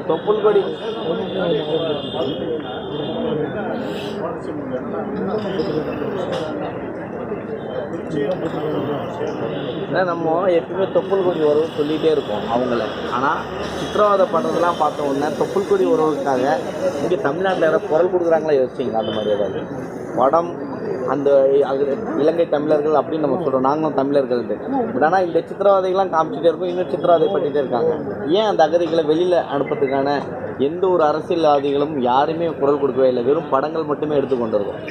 தொப்புள் கொடி நம்ம எப்பவுமே தொப்புள் கொடி உறவு சொல்லிகிட்டே இருக்கோம் அவங்கள. ஆனால் சித்திரவதை பண்ணுறதுலாம் பார்த்த உடனே தொப்புள் கொடி உறவுக்காக இங்கே தமிழ்நாட்டில் யாராவது குரல் கொடுக்குறாங்களா யோசிச்சிங்களா? அந்த மாதிரி ஏதாவது படம் அந்த இலங்கை தமிழர்கள் அப்படின்னு நம்ம சொல்கிறோம், நாங்களும் தமிழர்கள். பட் ஆனால் இந்த சித்திரவதைகள்லாம் காமிச்சிட்டே இருக்கும், இன்னும் சித்திரவதை பண்ணிகிட்டே இருக்காங்க. ஏன் அந்த அகதிகளை வெளியில் அனுப்புறதுக்கான எந்த ஒரு அரசியல்வாதிகளும் யாருமே குரல் கொடுக்கவே இல்லை, வெறும் படங்கள் மட்டுமே எடுத்துக்கொண்டு இருக்கோம்.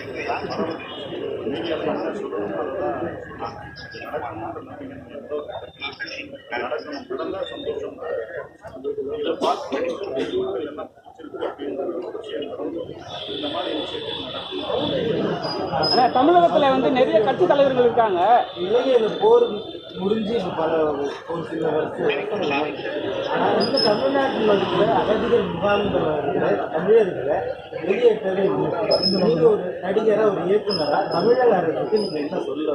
தமிழகத்தில் நிறைய கட்சி தலைவர்கள் இருக்காங்க. இலங்கையில் போர் முடிஞ்சு பல ஒரு சில வருஷம். ஆனால் இந்த தமிழ்நாட்டில் இருக்கிற அகதிகள் முகாம்கள் தமிழர்களை வெளியேற்றவே இல்லை. நீங்கள் ஒரு நடிகராக ஒரு இயக்குனராக தமிழக அரசுக்கு நீங்கள் என்ன சொல்ல